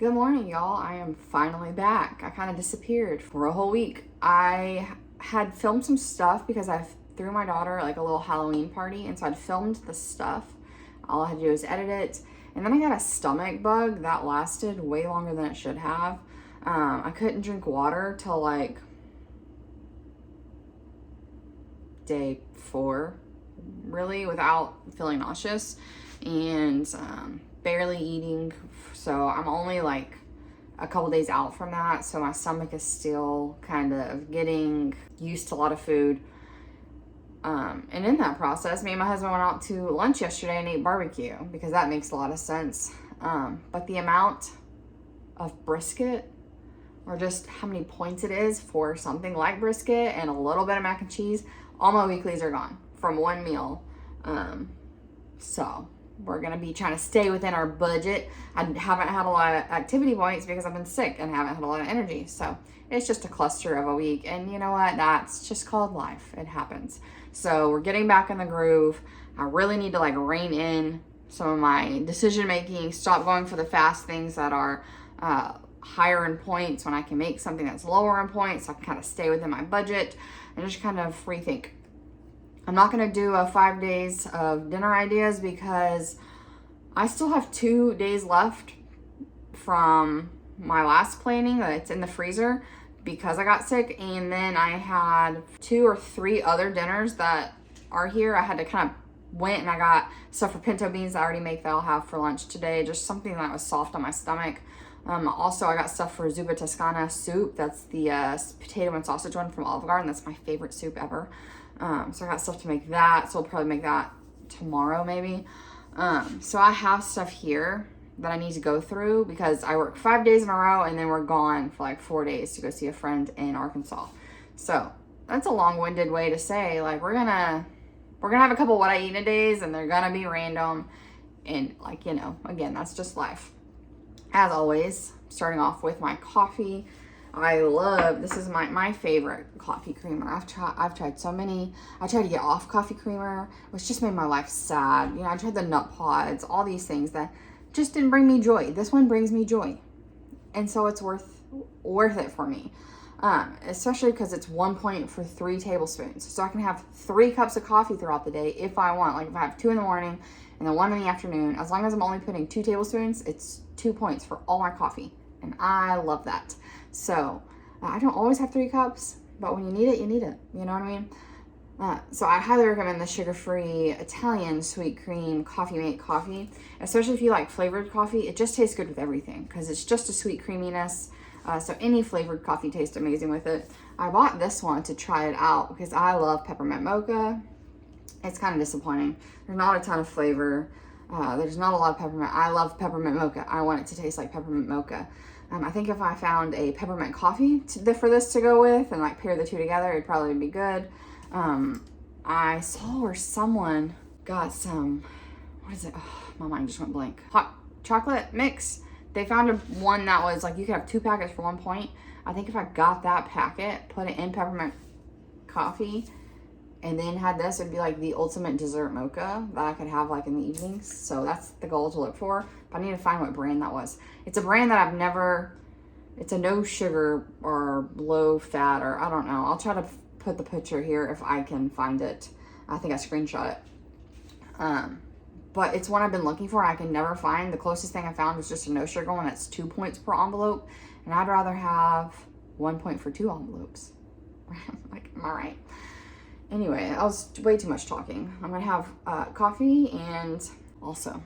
Good morning, y'all. I am finally back. I kind of disappeared for a whole week. I had filmed some stuff because I threw my daughter like a little Halloween party, and so I'd filmed the stuff. All I had to do was edit it. And then I got a stomach bug that lasted way longer than it should have. I couldn't drink water till like day 4, really, without feeling nauseous, and barely eating. So I'm only like a couple days out from that. So my stomach is still kind of getting used to a lot of food. And in that process, me and my husband went out to lunch yesterday and ate barbecue because that makes a lot of sense. But the amount of brisket, or just how many points it is for something like brisket and a little bit of mac and cheese, all my weeklies are gone from one meal. So we're going to be trying to stay within our budget. I haven't had a lot of activity points because I've been sick and haven't had a lot of energy. So it's just a cluster of a week. And you know what? That's just called life. It happens. So we're getting back in the groove. I really need to like rein in some of my decision making, stop going for the fast things that are higher in points when I can make something that's lower in points. So I can kind of stay within my budget and just kind of rethink. I'm not going to do a 5 days of dinner ideas because I still have 2 days left from my last planning that's in the freezer because I got sick. And then I had 2 or 3 other dinners that are here. I had to kind of went and I got stuff for pinto beans that I already make that I'll have for lunch today. Just something that was soft on my stomach. Also, I got stuff for zuppa toscana soup. That's the potato and sausage one from Olive Garden. That's my favorite soup ever. So I got stuff to make that. So I'll probably make that tomorrow maybe. So I have stuff here that I need to go through because I work 5 days in a row and then we're gone for like 4 days to go see a friend in Arkansas. So that's a long-winded way to say like we're gonna have a couple what I eat in a days and they're gonna be random and like, you know, again, that's just life. As always, starting off with my coffee. I love, this is my favorite coffee creamer. I've tried so many. I tried to get off coffee creamer, which just made my life sad. You know, I tried the nut pods, all these things that just didn't bring me joy. This one brings me joy. And so it's worth it for me. Especially because it's 1 point for 3 tablespoons. So I can have 3 cups of coffee throughout the day if I want. Like if I have 2 in the morning and then 1 in the afternoon, as long as I'm only putting 2 tablespoons, it's 2 points for all my coffee. And I love that. So I don't always have 3 cups, but when you need it, you need it. You know what I mean? So I highly recommend the sugar-free Italian sweet cream coffee mate coffee, especially if you like flavored coffee. It just tastes good with everything because it's just a sweet creaminess. So any flavored coffee tastes amazing with it. I bought this one to try it out because I love peppermint mocha. It's kind of disappointing. There's not a ton of flavor. There's not a lot of peppermint. I love peppermint mocha. I want it to taste like peppermint mocha. I think if I found a peppermint coffee for this to go with and like pair the two together, it'd probably be good. I saw where someone got some, what is it? Oh, my mind just went blank. Hot chocolate mix. They found one that was like, you could have 2 packets for 1 point. I think if I got that packet, put it in peppermint coffee, and then had this, it'd be like the ultimate dessert mocha that I could have like in the evenings. So that's the goal to look for. But I need to find what brand that was. It's a brand that I've never, it's a no sugar or low fat, or I don't know. I'll try to put the picture here if I can find it. I think I screenshot it. But it's one I've been looking for and I can never find. The closest thing I found was just a no sugar one that's 2 points per envelope. And I'd rather have 1 point for 2 envelopes. Like, am I right? Anyway, that was way too much talking. I'm gonna have coffee, and also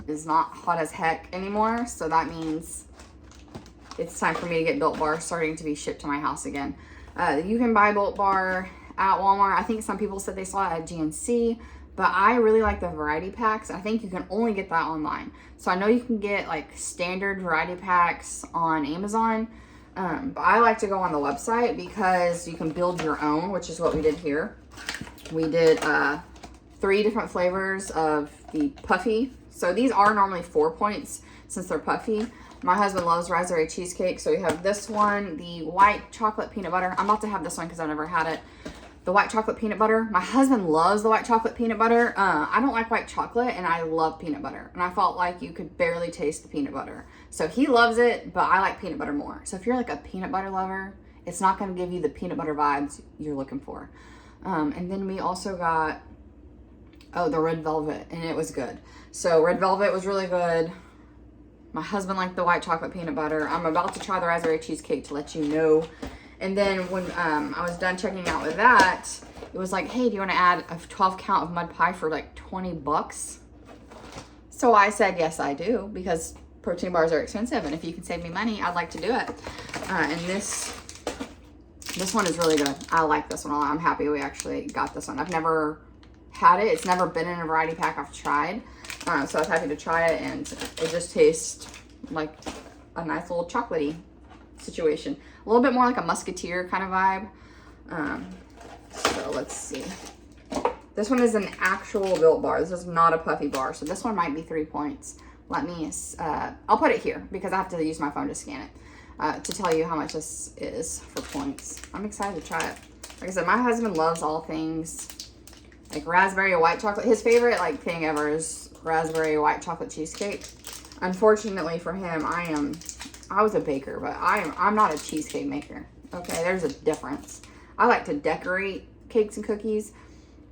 it's not hot as heck anymore. So that means it's time for me to get Built Bar starting to be shipped to my house again. You can buy Built Bar at Walmart. I think some people said they saw it at GNC, but I really like the variety packs. I think you can only get that online. So I know you can get like standard variety packs on Amazon. But I like to go on the website because you can build your own, which is what we did here. We did 3 different flavors of the puffy. So these are normally 4 points since they're puffy. My husband loves raspberry cheesecake. So we have this one, the white chocolate peanut butter. I'm about to have this one because I've never had it. the white chocolate peanut butter. My husband loves the white chocolate peanut butter. I don't like white chocolate, and I love peanut butter. And I felt like you could barely taste the peanut butter. So he loves it, but I like peanut butter more. So if you're like a peanut butter lover, it's not going to give you the peanut butter vibes you're looking for. And then we also got, the red velvet, and it was good. So red velvet was really good. My husband liked the white chocolate peanut butter. I'm about to try the raspberry cheesecake to let you know. And then when I was done checking out with that, it was like, hey, do you want to add a 12 count of mud pie for like 20 bucks? So I said, yes, I do, because protein bars are expensive. And if you can save me money, I'd like to do it. And this one is really good. I like this one a lot. I'm happy we actually got this one. I've never had it. It's never been in a variety pack I've tried. So I was happy to try it, and it just tastes like a nice little chocolatey situation. A little bit more like a musketeer kind of vibe. So let's see. This one is an actual Built bar. This is not a puffy bar. So this one might be 3 points. Let me, I'll put it here because I have to use my phone to scan it to tell you how much this is for points. I'm excited to try it. Like I said, my husband loves all things like raspberry or white chocolate. His favorite like thing ever is raspberry white chocolate cheesecake. Unfortunately for him, I was a baker, but I'm not a cheesecake maker. Okay, there's a difference. I like to decorate cakes and cookies.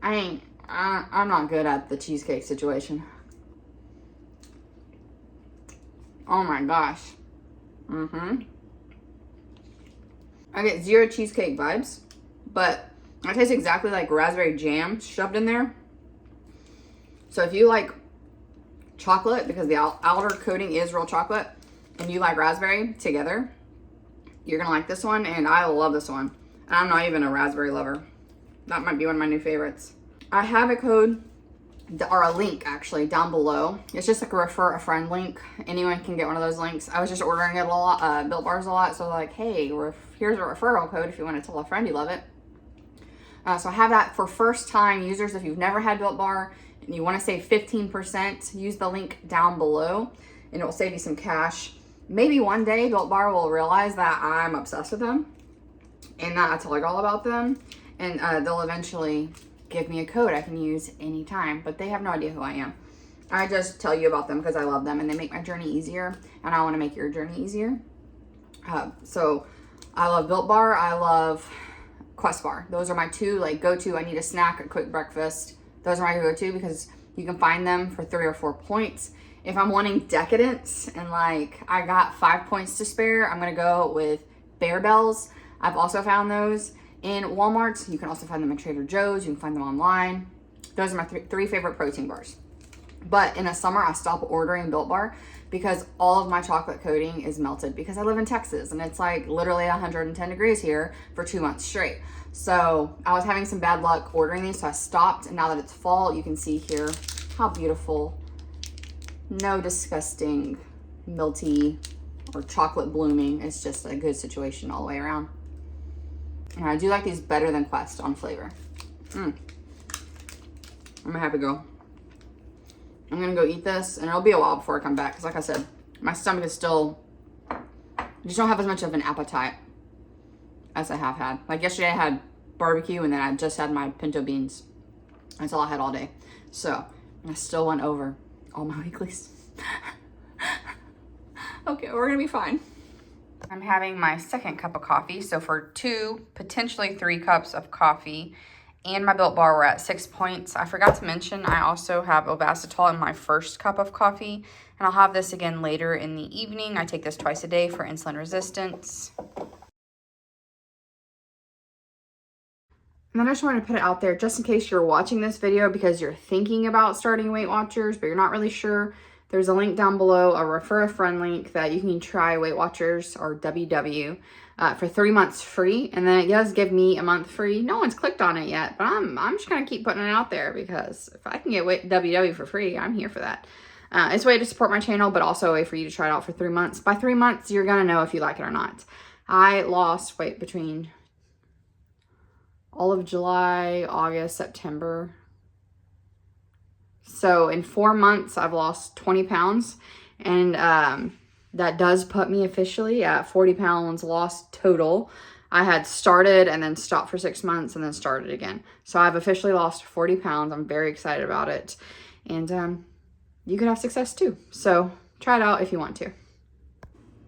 I'm not good at the cheesecake situation. Oh my gosh. I get zero cheesecake vibes, but it tastes exactly like raspberry jam shoved in there. So if you like chocolate, because the outer coating is real chocolate, and you like raspberry together, you're gonna like this one. And I love this one. And I'm not even a raspberry lover. That might be one of my new favorites. I have a code, or a link actually, down below. It's just like a refer a friend link. Anyone can get one of those links. I was just ordering it a lot, Built Bars a lot. So like, hey, here's a referral code if you want to tell a friend you love it. So I have that for first time users. If you've never had Built Bar and you want to save 15%, use the link down below and it will save you some cash. Maybe one day Built Bar will realize that I'm obsessed with them and that I tell like all about them, and they'll eventually give me a code I can use anytime, but they have no idea who I am. I just tell you about them because I love them and they make my journey easier, and I want to make your journey easier. So I love Built Bar. I love Quest Bar. Those are my two like go-to. I need a snack, a quick breakfast. Those are my go-to because you can find them for 3 or 4 points. If I'm wanting decadence and like I got 5 points to spare, I'm gonna go with Bear Bells. I've also found those in Walmart. You can also find them in Trader Joe's. You can find them online. Those are my three favorite protein bars. But in the summer, I stop ordering Built Bar because all of my chocolate coating is melted because I live in Texas and it's like literally 110 degrees here for 2 months straight. So I was having some bad luck ordering these, so I stopped. And now that it's fall, you can see here how beautiful. No disgusting, milty, or chocolate blooming. It's just a good situation all the way around. And I do like these better than Quest on flavor. I'm a happy girl. I'm gonna go eat this, and it'll be a while before I come back, because like I said, my stomach is still, I just don't have as much of an appetite as I have had. Like yesterday I had barbecue, and then I just had my pinto beans. That's all I had all day. So I still went over all my weeklies. Okay, we're gonna be fine. I'm having my second cup of coffee. So for 2, potentially 3 cups of coffee and my Built Bar, we're at 6 points. I forgot to mention, I also have Ovasitol in my first cup of coffee, and I'll have this again later in the evening. I take this twice a day for insulin resistance. And then I just wanted to put it out there just in case you're watching this video because you're thinking about starting Weight Watchers, but you're not really sure. There's a link down below, a refer a friend link that you can try Weight Watchers, or WW, for 3 months free. And then it does give me a month free. No one's clicked on it yet, but I'm just going to keep putting it out there because if I can get WW for free, I'm here for that. It's a way to support my channel, but also a way for you to try it out for 3 months. By 3 months, you're going to know if you like it or not. I lost weight between all of July, August, September. So in 4 months, I've lost 20 pounds. And that does put me officially at 40 pounds lost total. I had started and then stopped for 6 months and then started again. So I've officially lost 40 pounds. I'm very excited about it. And you could have success too. So try it out if you want to.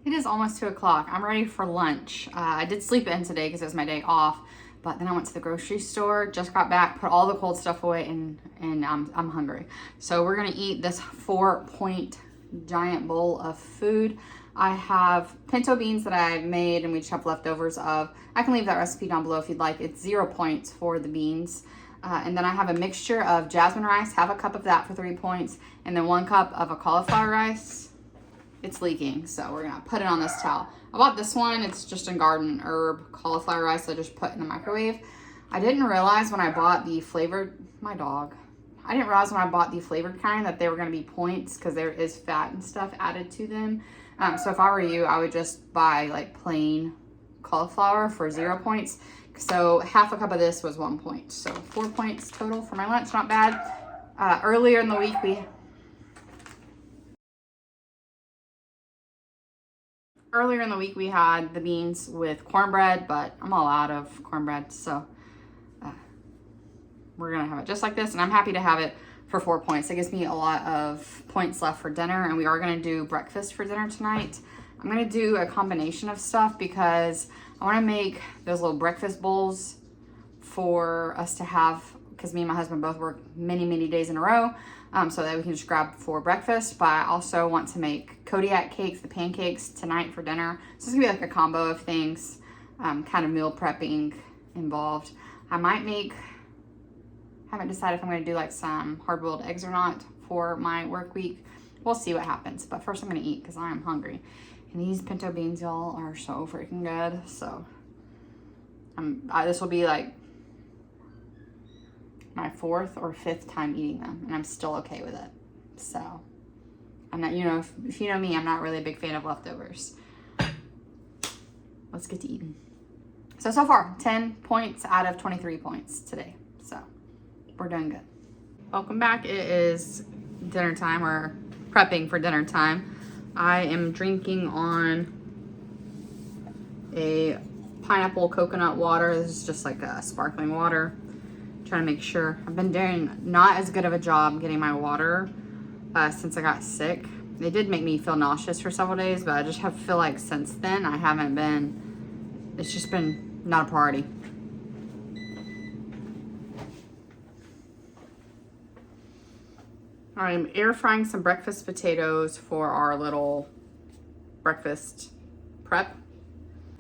It is almost 2 o'clock. I'm ready for lunch. I did sleep in today because it was my day off. But then I went to the grocery store, just got back, put all the cold stuff away, and I'm hungry. So we're gonna eat this 4-point giant bowl of food. I have pinto beans that I made and we just have leftovers of. I can leave that recipe down below if you'd like. It's 0 points for the beans. And then I have a mixture of jasmine rice, have a cup of that for 3 points, and then 1 cup of a cauliflower rice. It's leaking, so we're gonna put it on this towel. I bought this one, it's just a garden herb cauliflower rice I just put in the microwave. I didn't realize when I bought the flavored, I didn't realize when I bought the flavored kind that they were gonna be points because there is fat and stuff added to them. So if I were you, I would just buy like plain cauliflower for 0 points. So half a cup of this was 1 point. So 4 points total for my lunch, not bad. Earlier in the week, we had the beans with cornbread, but I'm all out of cornbread, so we're gonna have it just like this, and I'm happy to have it for 4 points. It gives me a lot of points left for dinner, and we are gonna do breakfast for dinner tonight. I'm gonna do a combination of stuff because I wanna make those little breakfast bowls for us to have, because me and my husband both work many, many days in a row, so that we can just grab for breakfast. But I also want to make Kodiak cakes, the pancakes, tonight for dinner. So it's gonna be like a combo of things, kind of meal prepping involved. I might make, haven't decided if I'm gonna do like some hard-boiled eggs or not for my work week. We'll see what happens, but first I'm gonna eat because I am hungry. And these pinto beans, y'all, are so freaking good. So this will be like my 4th or 5th time eating them, and I'm still okay with it. So I'm not, you know, if you know me, I'm not really a big fan of leftovers. Let's get to eating. So far, 10 points out of 23 points today. So we're doing good. Welcome back. It is dinner time, or prepping for dinner time. I am drinking on a pineapple coconut water. This is just like a sparkling water. Trying to make sure. I've been doing not as good of a job getting my water since I got sick. They did make me feel nauseous for several days, but I just feel like since then I haven't been, it's just been not a priority. I'm air frying some breakfast potatoes for our little breakfast prep.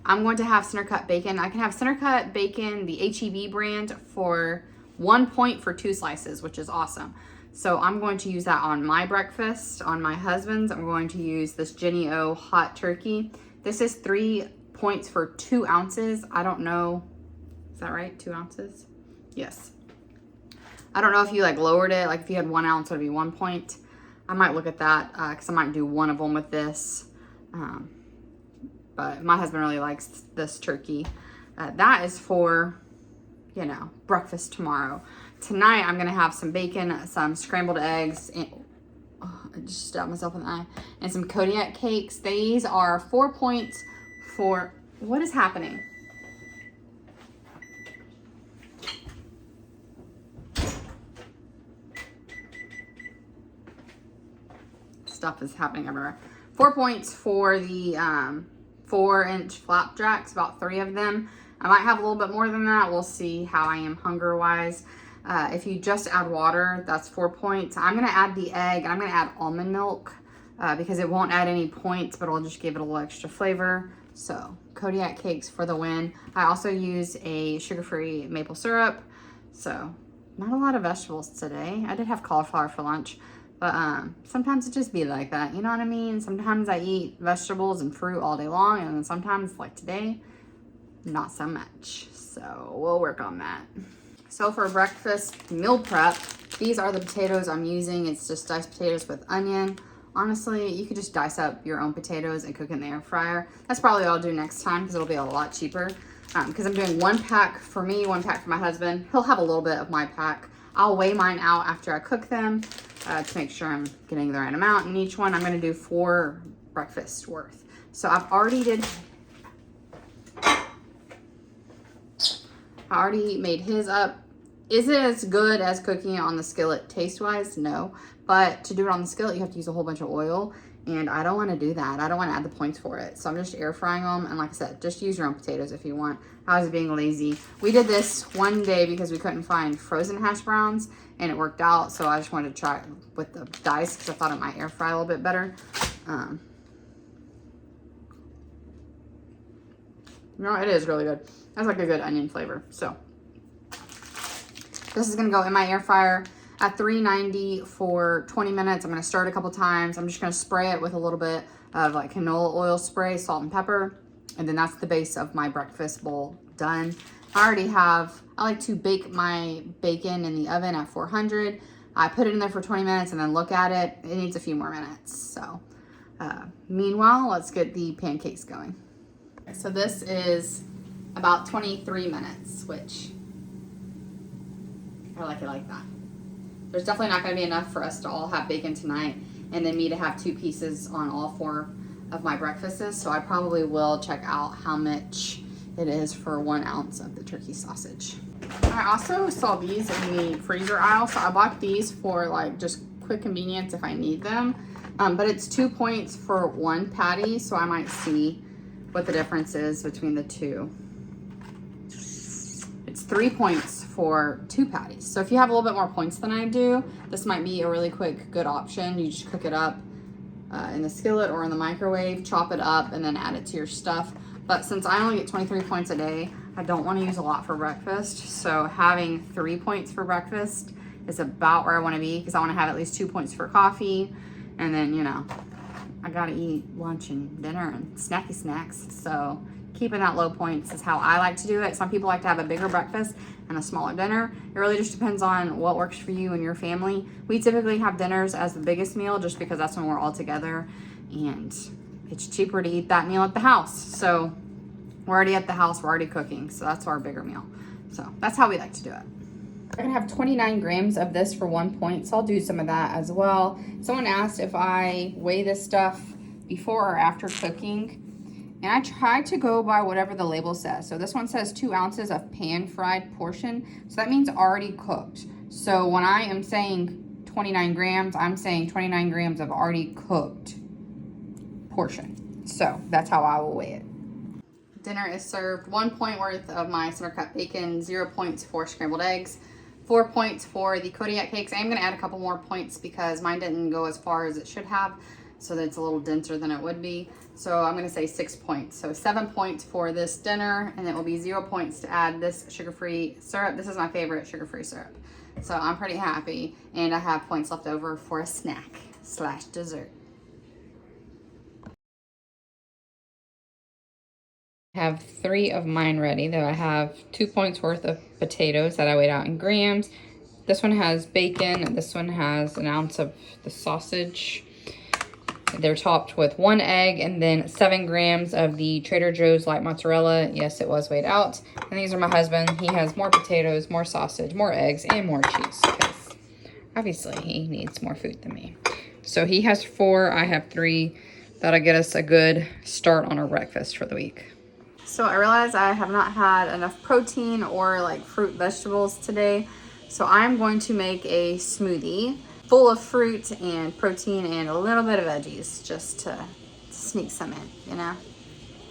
I'm going to have center cut bacon. I can have center cut bacon, the HEB brand, for 1 point for 2 slices, which is awesome. So I'm going to use that on my breakfast. On my husband's, I'm going to use this Jenny O hot turkey. This is 3 points for 2 ounces. I don't know, is that right? 2 ounces? Yes. I don't know if you like lowered it, like if you had 1 ounce, it would be 1 point. I might look at that because I might do one of them with this. But my husband really likes this turkey. That is for, you know, breakfast tomorrow. Tonight, I'm gonna have some bacon, some scrambled eggs, and I just stabbed myself in the eye, and some Kodiak cakes. These are 4 points for, what is happening? Stuff is happening everywhere. 4 points for the 4-inch flapjacks, about 3 of them. I might have a little bit more than that. We'll see how I am hunger-wise. If you just add water, that's 4 points. I'm gonna add the egg, and I'm gonna add almond milk because it won't add any points, but it'll just give it a little extra flavor. So Kodiak cakes for the win. I also use a sugar-free maple syrup. So not a lot of vegetables today. I did have cauliflower for lunch. But sometimes it just be like that, you know what I mean? Sometimes I eat vegetables and fruit all day long, and then sometimes, like today, not so much. So we'll work on that. So for breakfast meal prep, these are the potatoes I'm using. It's just diced potatoes with onion. Honestly, you could just dice up your own potatoes and cook in the air fryer. That's probably what I'll do next time because it'll be a lot cheaper. Because I'm doing 1 pack for me, 1 pack for my husband. He'll have a little bit of my pack. I'll weigh mine out after I cook them to make sure I'm getting the right amount. In each one, I'm gonna do 4 breakfast worth. So I've already did, I already made his up. Is it as good as cooking it on the skillet taste-wise? No. But to do it on the skillet, you have to use a whole bunch of oil. And I don't want to do that. I don't want to add the points for it. So I'm just air frying them. And like I said, just use your own potatoes if you want. I was being lazy. We did this one day because we couldn't find frozen hash browns. And it worked out. So I just wanted to try it with the dice because I thought it might air fry a little bit better. No, it is really good. That's like a good onion flavor. So this is going to go in my air fryer at 390 for 20 minutes. I'm going to stir it a couple times. I'm just going to spray it with a little bit of like canola oil spray, salt and pepper. And then that's the base of my breakfast bowl done. I like to bake my bacon in the oven at 400. I put it in there for 20 minutes and then look at it. It needs a few more minutes. So meanwhile, let's get the pancakes going. So this is about 23 minutes, which I like it like that. There's definitely not going to be enough for us to all have bacon tonight and then me to have 2 pieces on all 4 of my breakfasts. So I probably will check out how much it is for 1 ounce of the turkey sausage. I also saw these in the freezer aisle. So I bought these for like just quick convenience if I need them. But it's 2 points for 1 patty. So I might see what the difference is between the 2. It's 3 points for 2 patties. So if you have a little bit more points than I do, this might be a really quick, good option. You just cook it up in the skillet or in the microwave, chop it up, and then add it to your stuff. But since I only get 23 points a day, I don't want to use a lot for breakfast. So having 3 points for breakfast is about where I want to be because I want to have at least 2 points for coffee. And then, you know, I got to eat lunch and dinner and snacky snacks. So keeping that low points is how I like to do it. Some people like to have a bigger breakfast and a smaller dinner. It really just depends on what works for you and your family. We typically have dinners as the biggest meal just because that's when we're all together and it's cheaper to eat that meal at the house. So we're already at the house, we're already cooking. So that's our bigger meal. So that's how we like to do it. I'm gonna have 29 grams of this for 1 point, so I'll do some of that as well. Someone asked if I weigh this stuff before or after cooking, and I try to go by whatever the label says. So this one says 2 ounces of pan-fried portion, so that means already cooked. So when I am saying 29 grams, I'm saying 29 grams of already cooked portion. So that's how I will weigh it. Dinner is served. 1 point worth of my center cut bacon, 0 points for scrambled eggs, 4 points for the Kodiak cakes. I am going to add a couple more points because mine didn't go as far as it should have, so that it's a little denser than it would be. So I'm going to say 6 points. So 7 points for this dinner, and it will be 0 points to add this sugar-free syrup. This is my favorite sugar-free syrup. So I'm pretty happy, and I have points left over for a snack / dessert. I have 3 of mine ready, though I have 2 points worth of potatoes that I weighed out in grams. This one has bacon, this one has an ounce of the sausage. They're topped with 1 egg and then 7 grams of the Trader Joe's light mozzarella. Yes, it was weighed out. And these are my husband. He has more potatoes, more sausage, more eggs, and more cheese because obviously he needs more food than me. So he has 4, I have 3. That'll get us a good start on our breakfast for the week. So I realized I have not had enough protein or like fruit vegetables today. So I'm going to make a smoothie full of fruit and protein and a little bit of veggies just to sneak some in, you know.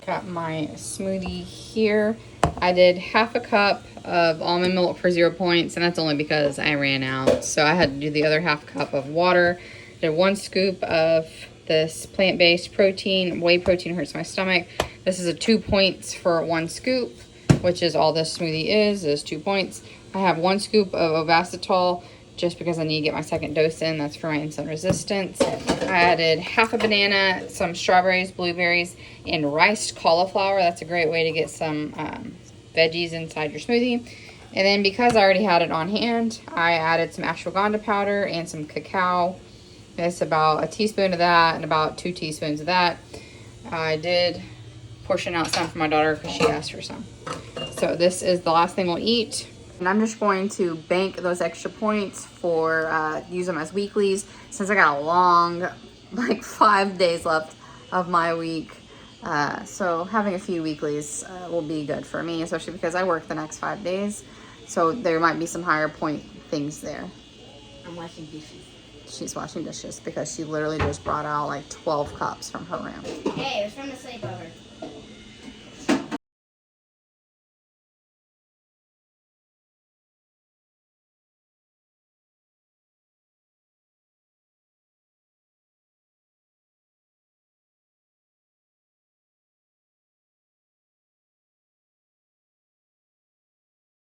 Got my smoothie here. I did half a cup of almond milk for 0 points, and that's only because I ran out. So I had to do the other half cup of water. Did 1 scoop of this plant-based protein. Whey protein hurts my stomach. This is a 2 points for 1 scoop, which is all this smoothie is 2 points. I have 1 scoop of Ovasitol just because I need to get my second dose in. That's for my insulin resistance. I added half a banana, some strawberries, blueberries, and riced cauliflower. That's a great way to get some veggies inside your smoothie. And then because I already had it on hand, I added some ashwagandha powder and some cacao. It's about a teaspoon of that and about 2 teaspoons of that. I did portion out some for my daughter because she asked for some. So this is the last thing we'll eat. And I'm just going to bank those extra points for use them as weeklies since I got a long, like 5 days left of my week. So having a few weeklies will be good for me, especially because I work the next 5 days. So there might be some higher point things there. I'm washing dishes. She's washing dishes because she literally just brought out like 12 cups from her room. Hey, it was from the sleepover.